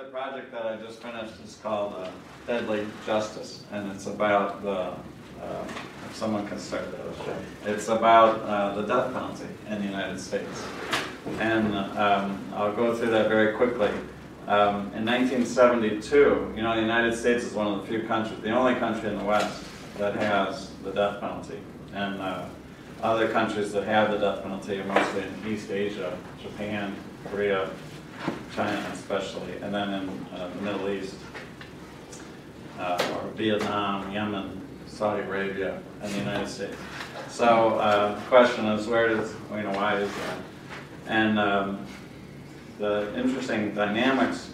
other project that I just finished is called Deadly Justice, and it's about the, if someone can start that, it's about the death penalty in the United States. And I'll go through that very quickly. In 1972, you know, the United States is one of the few countries, the only country in the West that has the death penalty. And other countries that have the death penalty are mostly in East Asia, Japan, Korea, China especially, and then in the Middle East, or Vietnam, Yemen, Saudi Arabia, and the United States. So the question is, why is that? And the interesting dynamics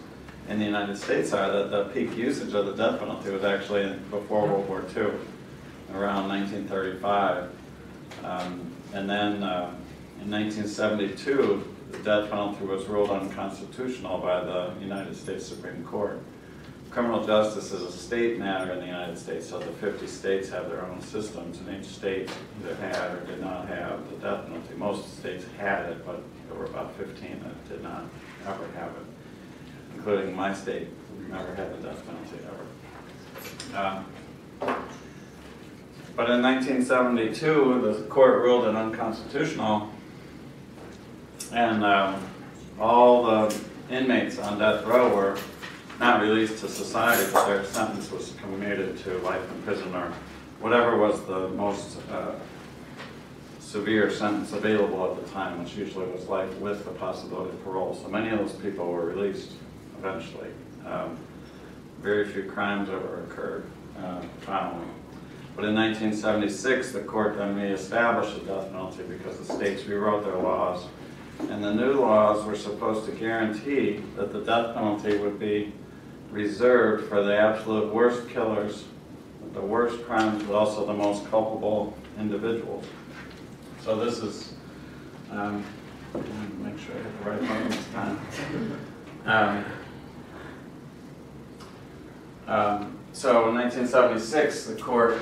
in the United States are that the peak usage of the death penalty was actually before World War II, around 1935. And then in 1972, the death penalty was ruled unconstitutional by the United States Supreme Court. Criminal justice is a state matter in the United States, so the 50 states have their own systems, and each state either had or did not have the death penalty. Most states had it, but there were about 15 that did not ever have it, including my state, who never had the death penalty ever. But in 1972, the court ruled it unconstitutional, and all the inmates on death row were not released to society, but their sentence was commuted to life in prison or whatever was the most severe sentence available at the time, which usually was life with the possibility of parole. So many of those people were released eventually. Very few crimes ever occurred following. But in 1976, the court then reestablished the death penalty because the states rewrote their laws. And the new laws were supposed to guarantee that the death penalty would be reserved for the absolute worst killers, the worst crimes, but also the most culpable individuals. So this is, make sure I hit the right button this time. So in 1976, the court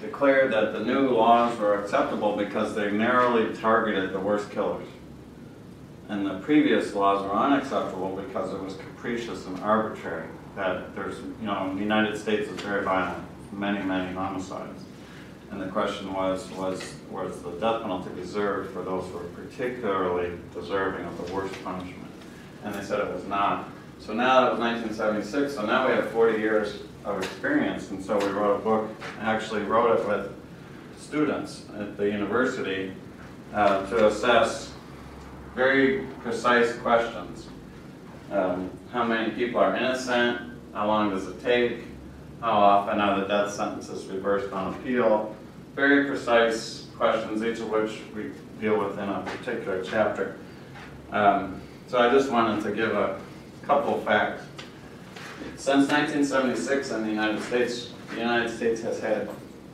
declared that the new laws were acceptable because they narrowly targeted the worst killers. And the previous laws were unacceptable because it was capricious and arbitrary. That there's, you know, the United States is very violent, many homicides. And the question was the death penalty reserved for those who were particularly deserving of the worst punishment? And they said it was not. So now that was 1976, so now we have 40 years of experience, and so we wrote a book, actually wrote it with students at the university to assess very precise questions. How many people are innocent? How long does it take? How often are the death sentences reversed on appeal? Very precise questions, each of which we deal with in a particular chapter. So I just wanted to give a couple of facts. Since 1976 in the United States has had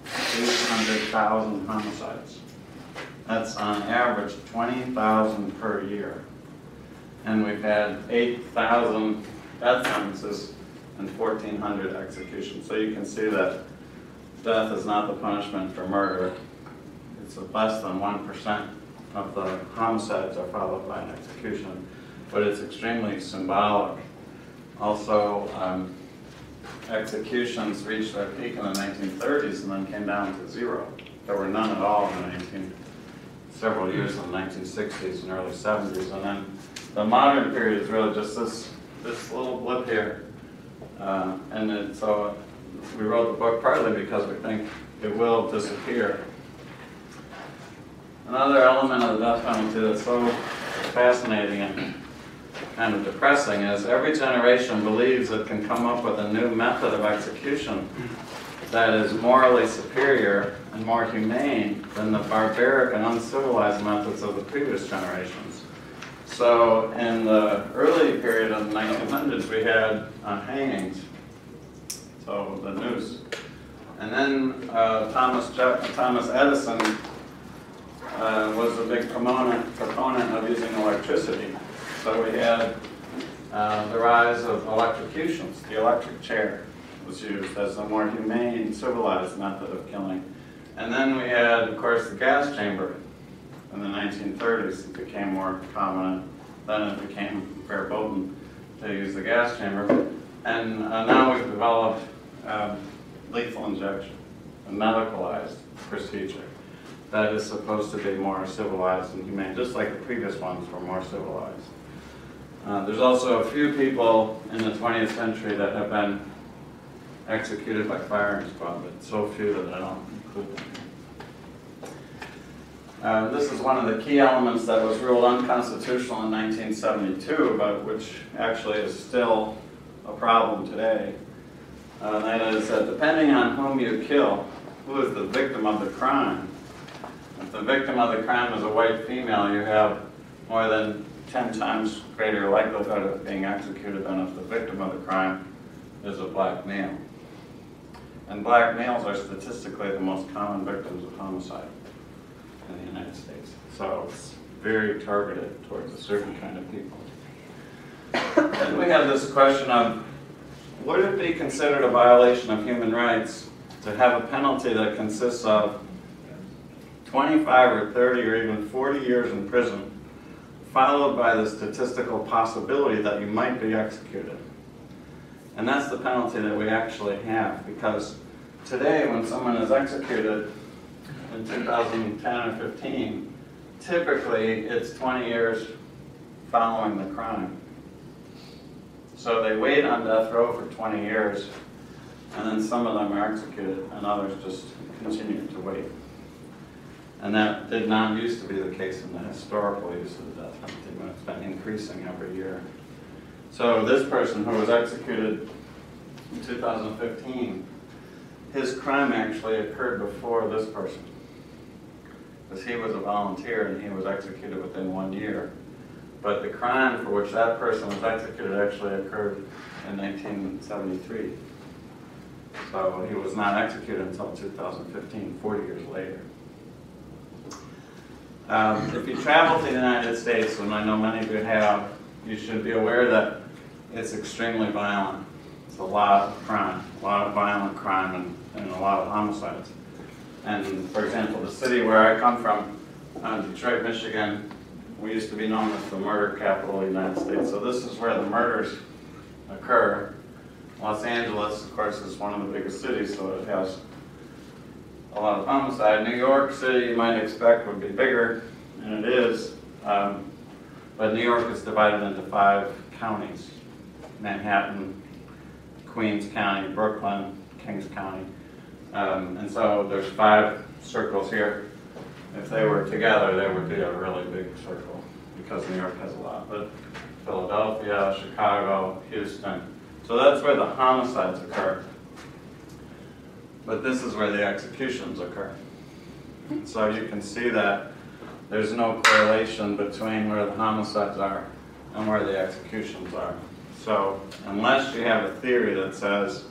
800,000 homicides. That's on average 20,000 per year. And we've had 8,000 death sentences and 1,400 executions. So you can see that death is not the punishment for murder. It's less than 1% of the homicides are followed by an execution, but it's extremely symbolic. Also, executions reached their peak in the 1930s and then came down to zero. There were none at all in several years in the 1960s and early 70s, and then the modern period is really just this little blip here. So we wrote the book partly because we think it will disappear. Another element of the death penalty that's so fascinating and kind of depressing is every generation believes it can come up with a new method of execution that is morally superior and more humane than the barbaric and uncivilized methods of the previous generations. So in the early period of the 1900s, we had hangings, so the noose. And then Thomas Edison was a big proponent of using electricity. So we had the rise of electrocutions. The electric chair was used as a more humane, civilized method of killing. And then we had, of course, the gas chamber in the 1930s. It became more prominent. Then it became verboten to use the gas chamber. And now we've developed lethal injection, a medicalized procedure that is supposed to be more civilized and humane, just like the previous ones were more civilized. There's also a few people in the 20th century that have been executed by firing squad, but so few that I don't include them. This is one of the key elements that was ruled unconstitutional in 1972, but which actually is still a problem today. That is that depending on whom you kill, who is the victim of the crime. If the victim of the crime is a white female, you have more than 10 times greater likelihood of being executed than if the victim of the crime is a black male. And black males are statistically the most common victims of homicide in the United States. So it's very targeted towards a certain kind of people. And we have this question of, would it be considered a violation of human rights to have a penalty that consists of 25 or 30 or even 40 years in prison, followed by the statistical possibility that you might be executed? And that's the penalty that we actually have, because today when someone is executed in 2010 or 15, typically it's 20 years following the crime. So they wait on death row for 20 years, and then some of them are executed, and others just continue to wait. And that did not used to be the case in the historical use of the death penalty, but it's been increasing every year. So this person who was executed in 2015, his crime actually occurred before this person, because he was a volunteer and he was executed within 1 year. But the crime for which that person was executed actually occurred in 1973. So he was not executed until 2015, 40 years later. If you travel to the United States, and I know many of you have, you should be aware that it's extremely violent. It's a lot of crime, a lot of violent crime, and a lot of homicides. And for example, the city where I come from, Detroit, Michigan, we used to be known as the murder capital of the United States. So this is where the murders occur. Los Angeles, of course, is one of the biggest cities, so it has a lot of homicide. New York City, you might expect, would be bigger, and it is. But New York is divided into 5 counties: Manhattan, Queens County, Brooklyn, Kings County. And so there's 5 circles here. If they were together, they would be a really big circle, because New York has a lot. But Philadelphia, Chicago, Houston. So that's where the homicides occur. But this is where the executions occur. So you can see that there's no correlation between where the homicides are and where the executions are. So unless you have a theory that says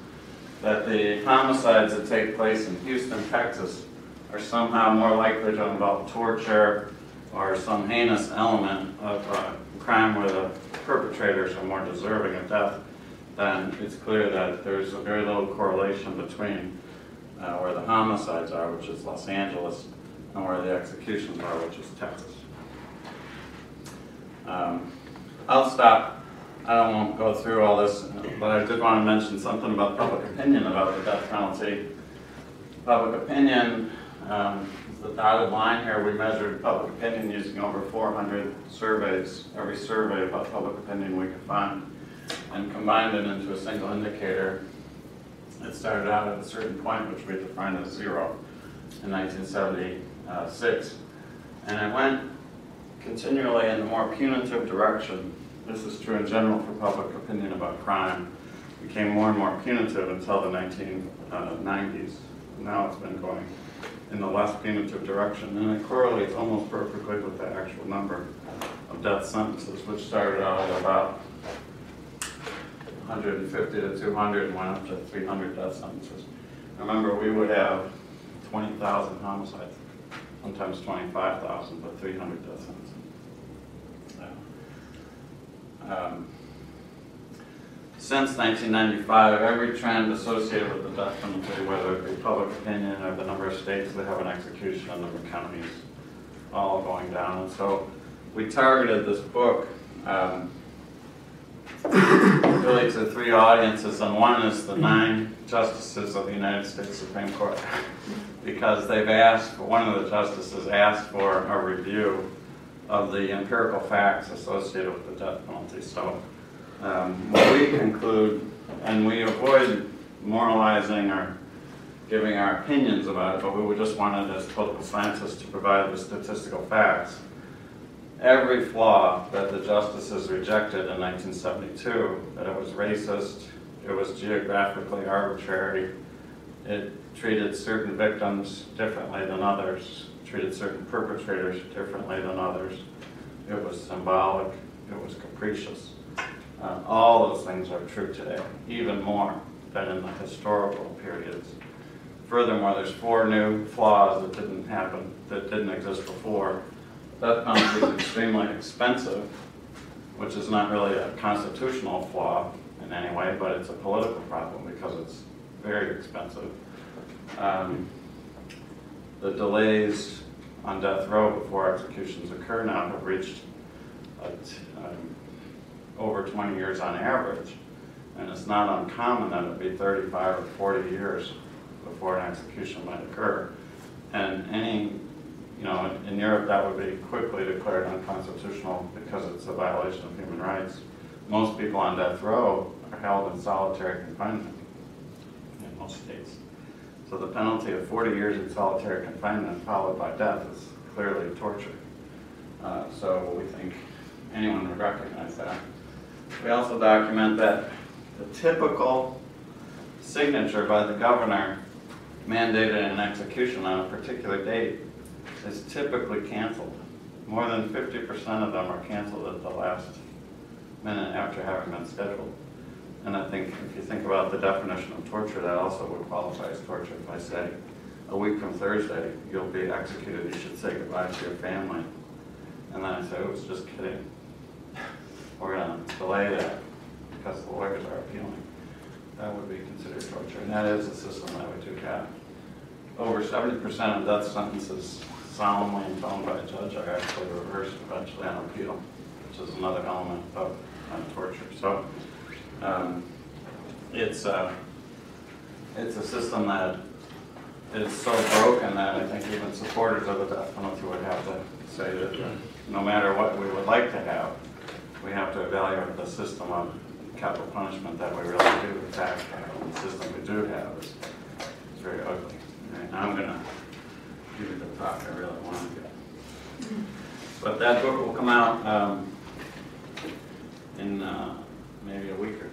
that the homicides that take place in Houston, Texas, are somehow more likely to involve torture or some heinous element of crime where the perpetrators are more deserving of death, then it's clear that there's a very little correlation between where the homicides are, which is Los Angeles, and where the executions are, which is Texas. I'll stop. I won't go through all this, but I did want to mention something about public opinion about the death penalty. Public opinion is the dotted line here. We measured public opinion using over 400 surveys, every survey about public opinion we could find, and combined it into a single indicator. It started out at a certain point, which we defined as 0 in 1976, and it went continually in the more punitive direction. This is true in general for public opinion about crime. It became more and more punitive until the 1990s. Now it's been going in the less punitive direction, and it correlates almost perfectly with the actual number of death sentences, which started out at about 150 to 200 and went up to 300 death sentences. Remember, we would have 20,000 homicides, sometimes 25,000, but 300 death sentences. Since 1995, every trend associated with the death penalty, whether it be public opinion or the number of states that have an execution, the number of counties, all going down. And so we targeted this book really to three audiences, and one is the 9 justices of the United States Supreme Court, because they've asked, one of the justices asked for a review of the empirical facts associated with the death penalty. So what we conclude, and we avoid moralizing or giving our opinions about it, but we just wanted as political scientists to provide the statistical facts. Every flaw that the justices rejected in 1972, that it was racist, it was geographically arbitrary, it treated certain victims differently than others, treated certain perpetrators differently than others, it was symbolic, it was capricious. All those things are true today, even more than in the historical periods. Furthermore, there's 4 new flaws that didn't happen, that didn't exist before. Death penalty is extremely expensive, which is not really a constitutional flaw in any way, but it's a political problem because it's very expensive. The delays on death row before executions occur now have reached over 20 years on average, and it's not uncommon that it be 35 or 40 years before an execution might occur. And in Europe that would be quickly declared unconstitutional because it's a violation of human rights. Most people on death row are held in solitary confinement in most states. So the penalty of 40 years in solitary confinement followed by death is clearly torture. So we think anyone would recognize that. We also document that the typical signature by the governor mandated an execution on a particular date is typically canceled. More than 50% of them are canceled at the last minute after having been scheduled. And I think if you think about the definition of torture, that also would qualify as torture. If I say, a week from Thursday, you'll be executed, you should say goodbye to your family. And then I say, oh, it's just kidding. We're going to delay that because the lawyers are appealing. That would be considered torture. And that is a system that we do have. Over 70% of death sentences solemnly intoned by a judge are actually reversed eventually on appeal, which is another element of torture. So it's a system that is so broken that I think even supporters of the death penalty would have to say that no matter what we would like to have, we have to evaluate the system of capital punishment that we really do in fact have. The system we do have is very ugly. Right, now I'm going to give you the talk I really want to get. But that book will come out in maybe a week or 2.